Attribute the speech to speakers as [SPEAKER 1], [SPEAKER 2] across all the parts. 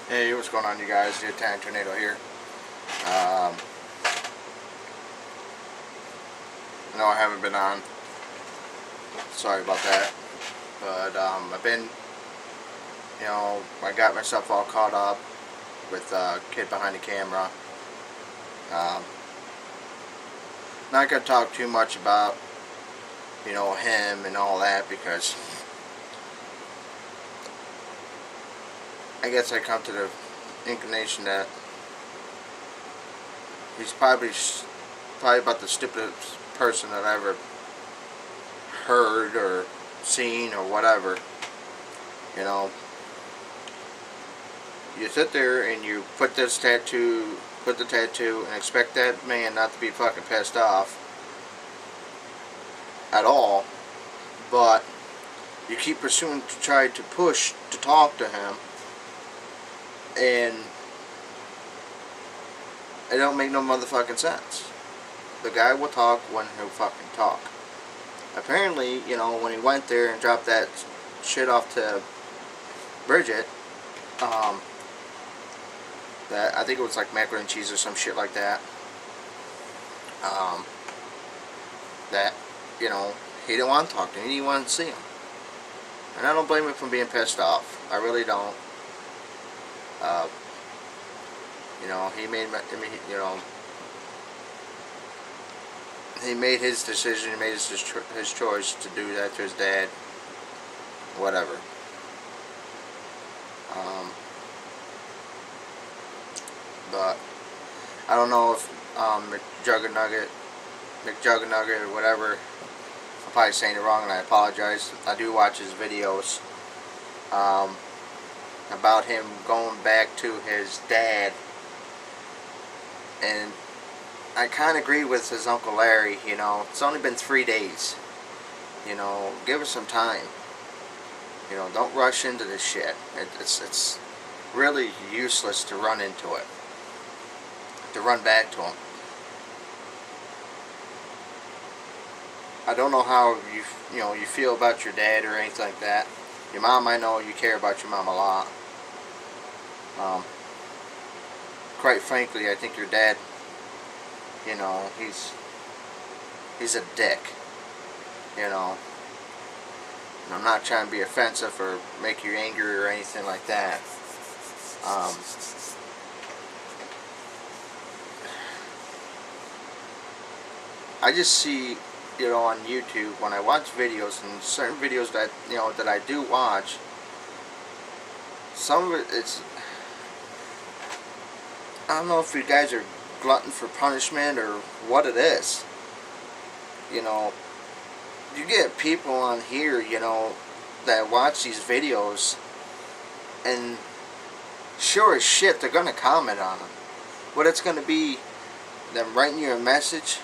[SPEAKER 1] Hey, what's going on, you guys? The Italian Tornado here. I know I haven't been on. Sorry about that. But I've been, I got myself all caught up with Kid Behind the Camera. Um, Not gonna talk too much about, him and all that, because I guess I come to the inclination that he's probably about the stupidest person that I ever heard or seen or whatever. You know, you sit there and you put the tattoo, and expect that man not to be fucking pissed off at all, but you keep pursuing to try to push to talk to him, and it don't make no motherfucking sense. The guy will talk when he'll fucking talk. Apparently, when he went there and dropped that shit off to Bridget, that I think it was like macaroni and cheese or some shit like that. That he didn't want to talk to him. He didn't want to see him, and I don't blame him for being pissed off. I really don't. He made he made his decision. He made his choice to do that to his dad. Whatever. But I don't know if McJuggerNugget or whatever. I'm probably saying it wrong, and I apologize. I do watch his videos about him going back to his dad, and I kind of agree with his Uncle Larry. It's only been 3 days. Give us some time. Don't rush into this shit. It's really useless to run into it. To run back to him. I don't know how you feel about your dad or anything like that. Your mom, I know you care about your mom a lot. Quite frankly, I think your dad, he's a dick. And I'm not trying to be offensive or make you angry or anything like that. I just see, on YouTube, when I watch videos, and certain videos that, that I do watch, some of it's, I don't know if you guys are glutton for punishment or what it is. You get people on here, that watch these videos, and sure as shit, they're going to comment on them. What it's going to be, them writing you a message,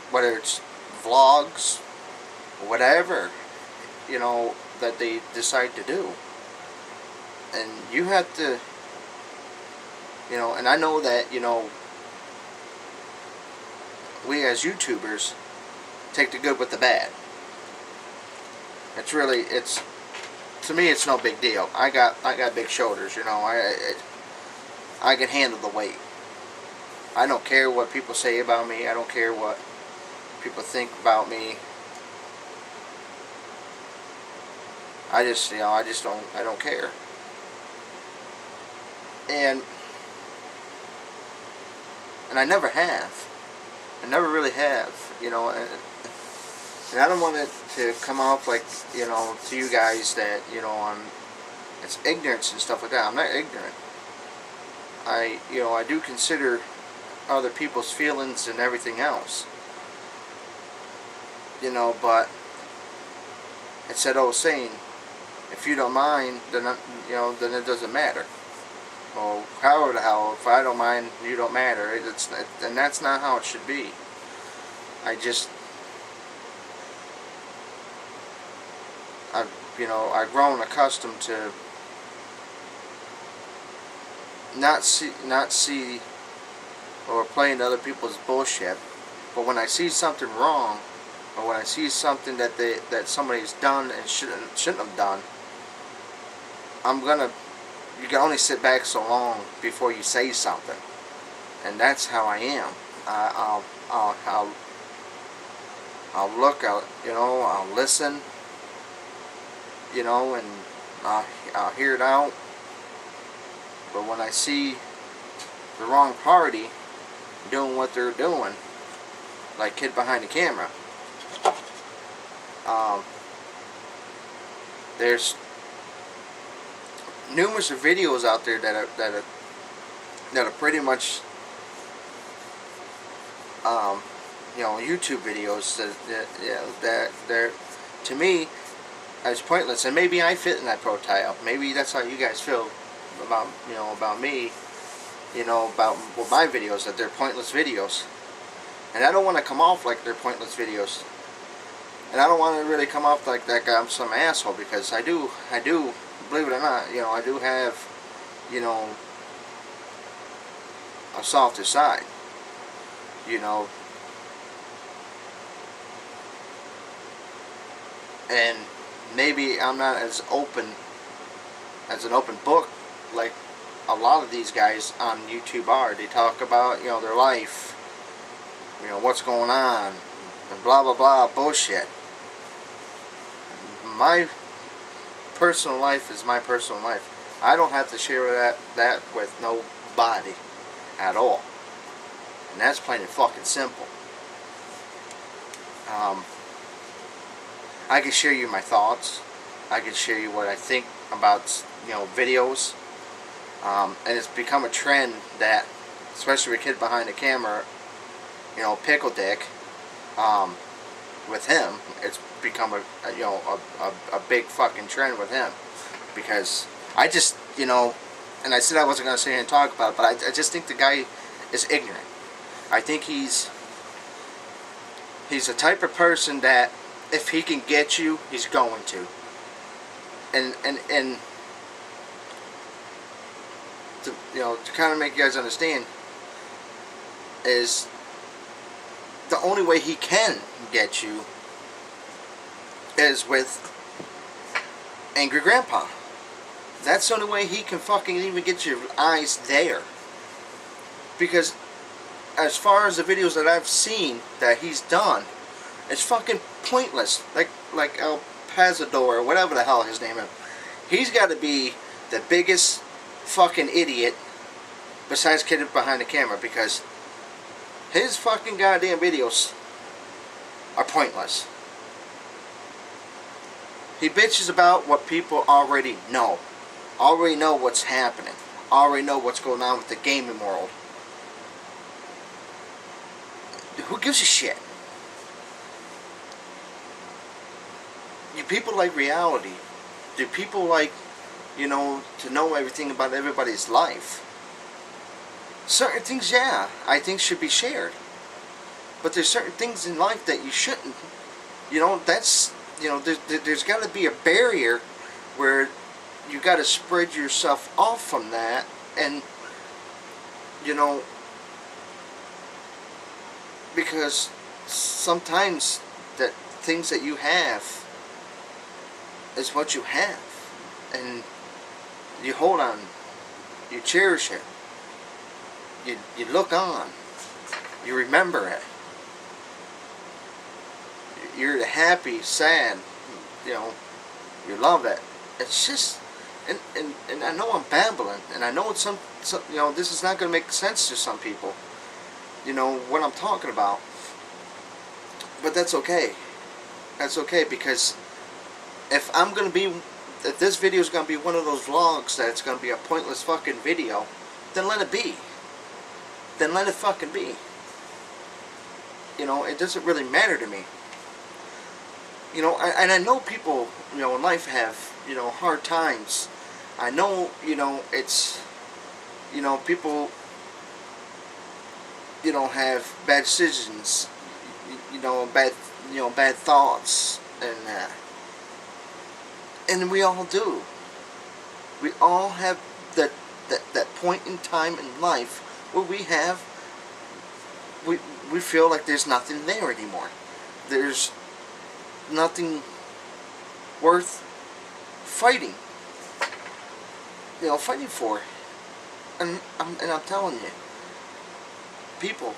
[SPEAKER 1] whether it's vlogs, whatever, that they decide to do. And you have to, and I know that, we as YouTubers take the good with the bad. To me, it's no big deal. I got big shoulders, I can handle the weight. I don't care what people say about me. I don't care what people think about me. I don't care. And I never have. I never really have, and I don't want it to come off like, to you guys that, it's ignorance and stuff like that. I'm not ignorant. I do consider other people's feelings and everything else. But it's that old saying, if you don't mind, then it doesn't matter. Well, how the hell, if I don't mind, you don't matter. And that's not how it should be. I've grown accustomed to not see or play into other people's bullshit. But when I see something wrong, or when I see something that somebody's done and shouldn't have done, I'm gonna, you can only sit back so long before you say something, and that's how I am. I'll look, I'll listen, and I'll hear it out. But when I see the wrong party doing what they're doing, like Kid Behind the Camera, there's numerous videos out there that are pretty much YouTube videos that they're, to me, as pointless. And maybe I fit in that profile. Maybe that's how you guys feel about me, about my videos, that they're pointless videos. And I don't want to come off like they're pointless videos. And I don't want to really come off like that I'm some asshole, because I do, believe it or not, I do have, a softer side, and maybe I'm not as open, as an open book, like a lot of these guys on YouTube are. They talk about, their life, what's going on, and blah blah blah bullshit. My personal life is my personal life. I don't have to share that with nobody at all. And that's plain and fucking simple. I can share you my thoughts. I can share you what I think about, videos. And it's become a trend that, especially with Kid Behind the Camera, Pickle Dick, with him, it's become a big fucking trend with him, because I just, and I said I wasn't going to sit here and talk about it, but I just think the guy is ignorant. I think he's the type of person that if he can get you, he's going to. And to kind of make you guys understand, is the only way he can get you is with Angry Grandpa. That's the only way he can fucking even get your eyes there. Because as far as the videos that I've seen that he's done, it's fucking pointless. Like El Pazador, or whatever the hell his name is. He's got to be the biggest fucking idiot besides Kid Behind the Camera, because his fucking goddamn videos are pointless. He bitches about what people already know. Already know what's happening. Already know what's going on with the gaming world. Who gives a shit? Do people like reality? Do people like, to know everything about everybody's life? Certain things, yeah, I think should be shared. But there's certain things in life that you shouldn't. That's, there's got to be a barrier where you got to spread yourself off from that, and, because sometimes that things that you have is what you have, and you hold on, you cherish it, you look on, you remember it, you're happy, sad, you love it. It's just, and I know I'm babbling, and I know it's some this is not going to make sense to some people, what I'm talking about, but that's okay. That's okay, because if this video is going to be one of those vlogs that it's going to be a pointless fucking video, then let it be. Then let it fucking be. It doesn't really matter to me. And I know people, in life have, hard times. I know, it's, people, have bad decisions, bad thoughts, and we all do. We all have that point in time in life where we feel like there's nothing there anymore. There's nothing worth fighting. fighting for. And I'm telling you, people,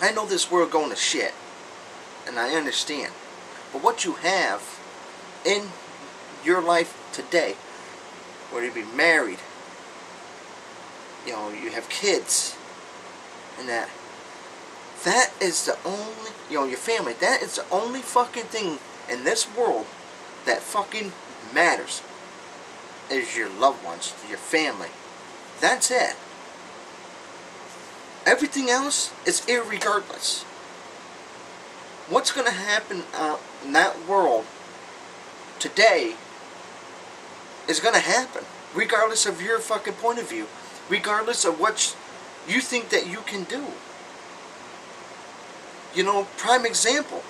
[SPEAKER 1] I know this world going to shit, and I understand. But what you have in your life today, whether you be married, you have kids, and that is the only, your family, that is the only fucking thing in this world that fucking matters, is your loved ones, your family. That's it. Everything else is irregardless. What's going to happen in that world today is going to happen, regardless of your fucking point of view, regardless of what you think that you can do. Prime example.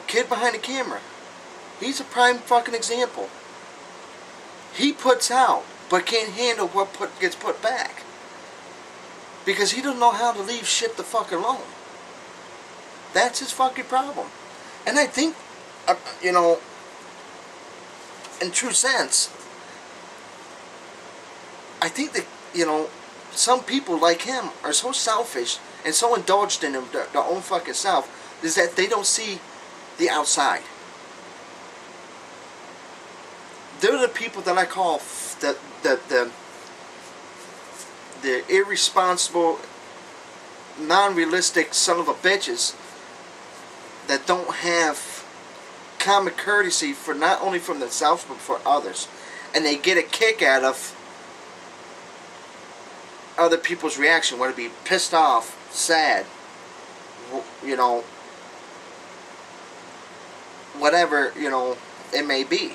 [SPEAKER 1] Kid behind the camera. He's a prime fucking example. He puts out, but can't handle what gets put back. Because he doesn't know how to leave shit the fuck alone. That's his fucking problem. And I think, in true sense, I think that, some people like him are so selfish and so indulged in their own fucking self, is that they don't see the outside. They're the people that I call the irresponsible, non-realistic son of a bitches that don't have common courtesy for not only from themselves but for others, and they get a kick out of other people's reaction, whether it be pissed off, sad, whatever it may be.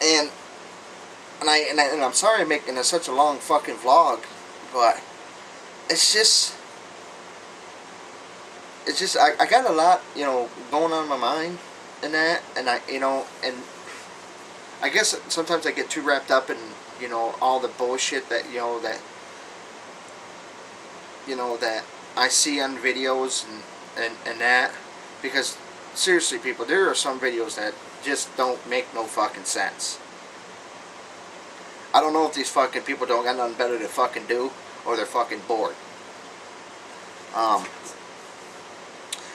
[SPEAKER 1] And I'm sorry I'm making such a long fucking vlog, but it's just I got a lot going on in my mind and that, and and I guess sometimes I get too wrapped up in all the bullshit that that I see on videos and that, because seriously, people, there are some videos that just don't make no fucking sense. I don't know if these fucking people don't got nothing better to fucking do, or they're fucking bored.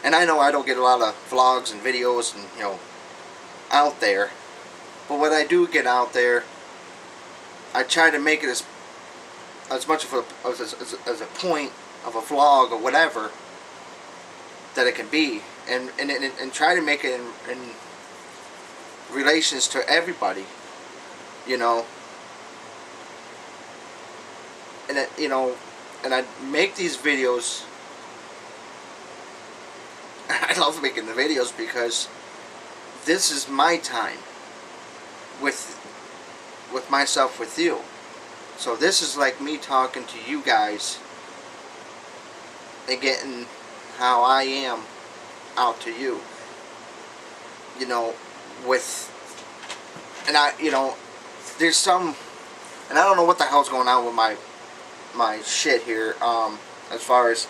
[SPEAKER 1] And I know I don't get a lot of vlogs and videos and out there, but what I do get out there, I try to make it as much of as a point of a vlog or whatever that it can be, and try to make it in relations to everybody, and and I make these videos. I love making the videos because this is my time with myself, with you. So this is like me talking to you guys and getting how I am out to you. There's some, and I don't know what the hell's going on with my shit here, as far as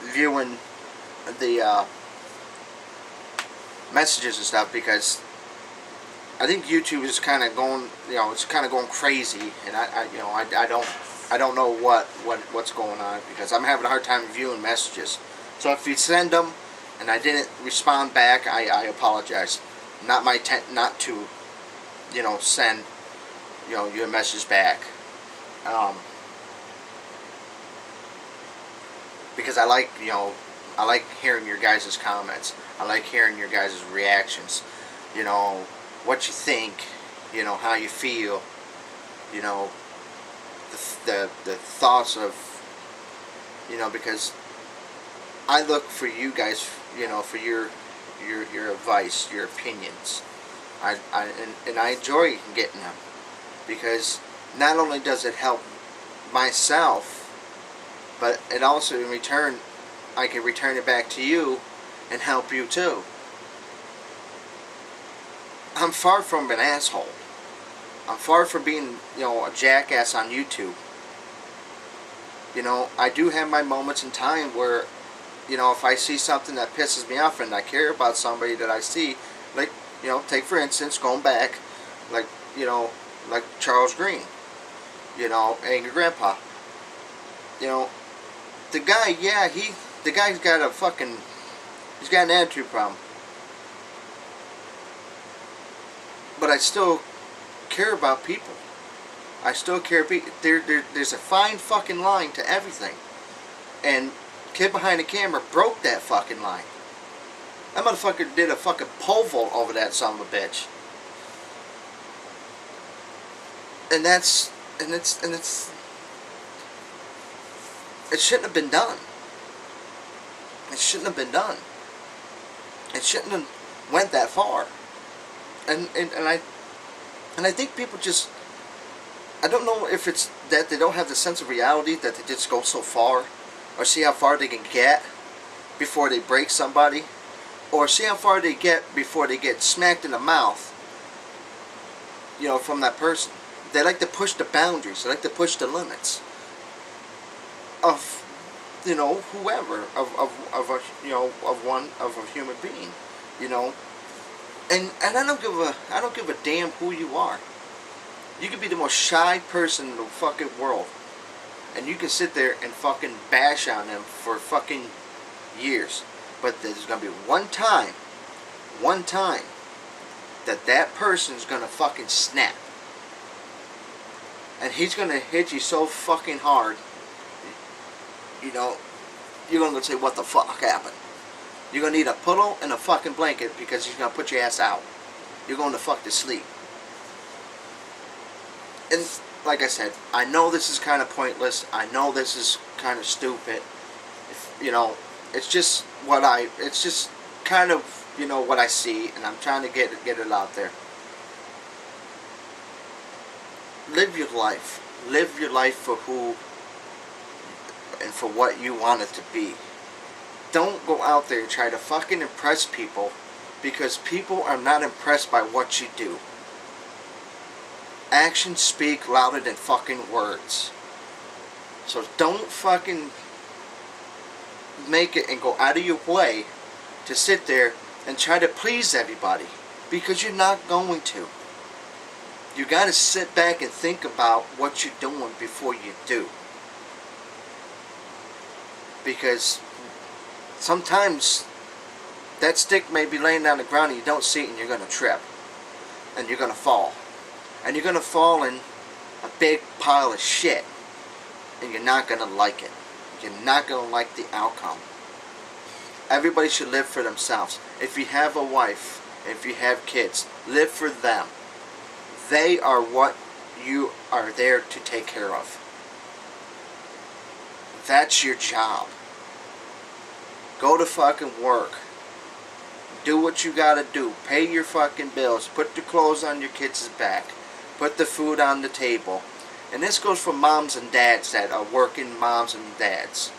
[SPEAKER 1] viewing the messages and stuff, because I think YouTube is kind of going, it's kind of going crazy, and I don't know what's going on, because I'm having a hard time viewing messages. So if you send them and I didn't respond back, I apologize. Not my intent not to, send, you a message back. Because I like hearing your guys' comments. I like hearing your guys' reactions. What you think, how you feel, the thoughts of, because I look for you guys, for your advice, your opinions. I enjoy getting them, because not only does it help myself, but it also, in return, I can return it back to you and help you too. I'm far from an asshole. I'm far from being, a jackass on YouTube. I do have my moments in time where, if I see something that pisses me off and I care about somebody that I see, like You know, take for instance, going back, like, you know, like Charles Green, you know, Angry Grandpa. You know, the guy, yeah, the guy's got a fucking, he's got an attitude problem. But I still care about people. I still care. There's a fine fucking line to everything. And Kid Behind the Camera broke that fucking line. That motherfucker did a fucking pole vault over that son of a bitch. And it shouldn't have been done. It shouldn't have been done. It shouldn't have went that far. And I think people just, I don't know if it's that they don't have the sense of reality, that they just go so far, or see how far they can get before they break somebody, or see how far they get before they get smacked in the mouth, you know, from that person. They like to push the boundaries. They like to push the limits of, you know, whoever, of a, you know, of a human being, you know. And I don't give a damn who you are. You could be the most shy person in the fucking world, and you can sit there and fucking bash on them for fucking years. But there's gonna be one time that person's gonna fucking snap. And he's gonna hit you so fucking hard, you know, you're gonna say, what the fuck happened? You're gonna need a pillow and a fucking blanket, because he's gonna put your ass out. You're going to fuck to sleep. And like I said, I know this is kind of pointless. I know this is kind of stupid. If, you know, it's just kind of, you know, what I see, and I'm trying to get it out there. Live your life. Live your life for who and for what you want it to be. Don't go out there and try to fucking impress people, because people are not impressed by what you do. Actions speak louder than fucking words. So don't fucking make it and go out of your way to sit there and try to please everybody, because you're not going to. You gotta sit back and think about what you're doing before you do. Because sometimes that stick may be laying on the ground and you don't see it, and you're going to trip. And you're going to fall. And you're going to fall in a big pile of shit. And you're not going to like it. You're not going to like the outcome. Everybody should live for themselves. If you have a wife, if you have kids, live for them. They are what you are there to take care of. That's your job. Go to fucking work. Do what you gotta do. Pay your fucking bills. Put the clothes on your kids' back. Put the food on the table. And this goes for moms and dads that are working moms and dads.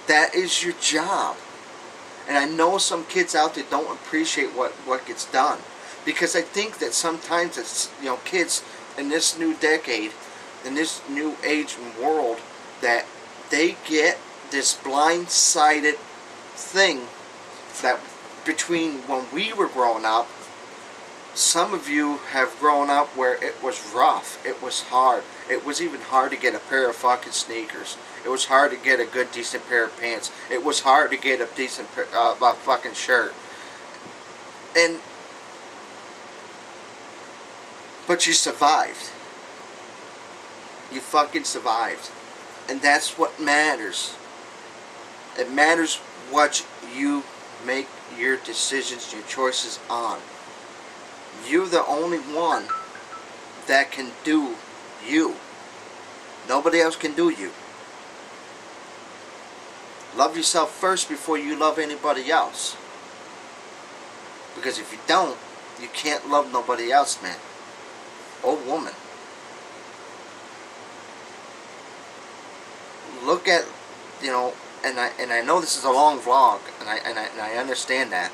[SPEAKER 1] That is your job. And I know some kids out there don't appreciate what gets done. Because I think that sometimes it's, you know, kids in this new decade, in this new age and world, that they get this blindsided thing that between when we were growing up, some of you have grown up where it was rough, it was hard. It was even hard to get a pair of fucking sneakers. It was hard to get a good decent pair of pants. It was hard to get a decent fucking shirt. But you survived. You fucking survived. And that's what matters. It matters what you make your decisions, your choices on. You're the only one that can do you. Nobody else can do you. Love yourself first before you love anybody else. Because if you don't, you can't love nobody else, man. Or woman. Look at, you know, and I know this is a long vlog, and I understand that,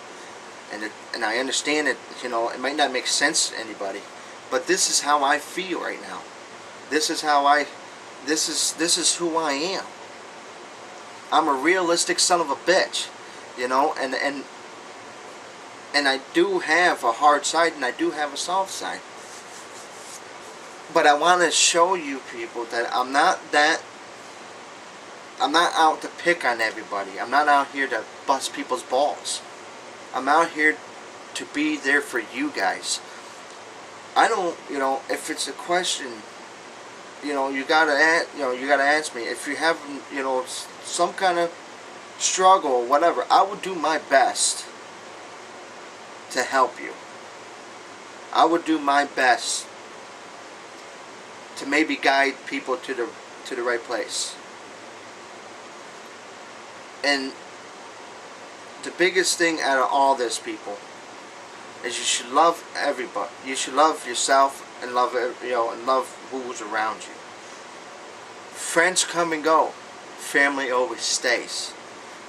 [SPEAKER 1] and I understand it. You know, it might not make sense to anybody, but this is how I feel right now. This is how this is who I am. I'm a realistic son of a bitch, you know, and And I do have a hard side and I do have a soft side. But I want to show you people that I'm not out to pick on everybody. I'm not out here to bust people's balls. I'm out here to be there for you guys. I don't, if it's a question, you gotta ask me. If you have, some kind of struggle or whatever, I would do my best to help you. I would do my best to maybe guide people to the right place. And the biggest thing out of all this, people, is you should love everybody. You should love yourself and love and love who's around you. Friends come and go. Family always stays.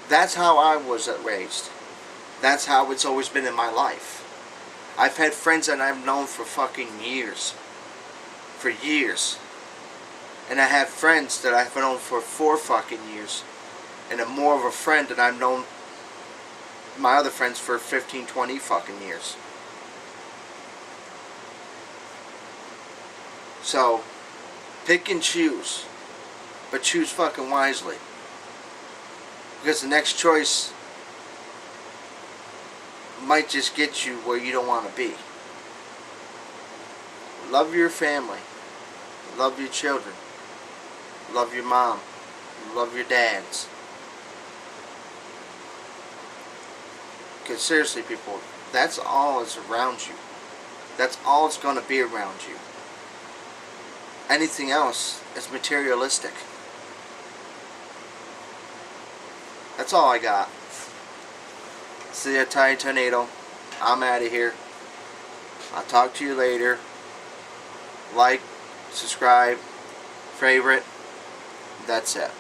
[SPEAKER 1] That's how I was raised. That's how it's always been in my life. I've had friends that I've known for fucking years. For years. And I have friends that I've known for 4 fucking years. And I'm more of a friend that I've known my other friends for 15, 20 fucking years. So, pick and choose. But choose fucking wisely. Because the next choice might just get you where you don't want to be. Love your family. Love your children. Love your mom. Love your dads. Because seriously, people, that's all is around you. That's all it's going to be around you. Anything else is materialistic. That's all I got. See ya, Tiny Tornado. I'm out of here. I'll talk to you later. Like, subscribe, favorite. That's it.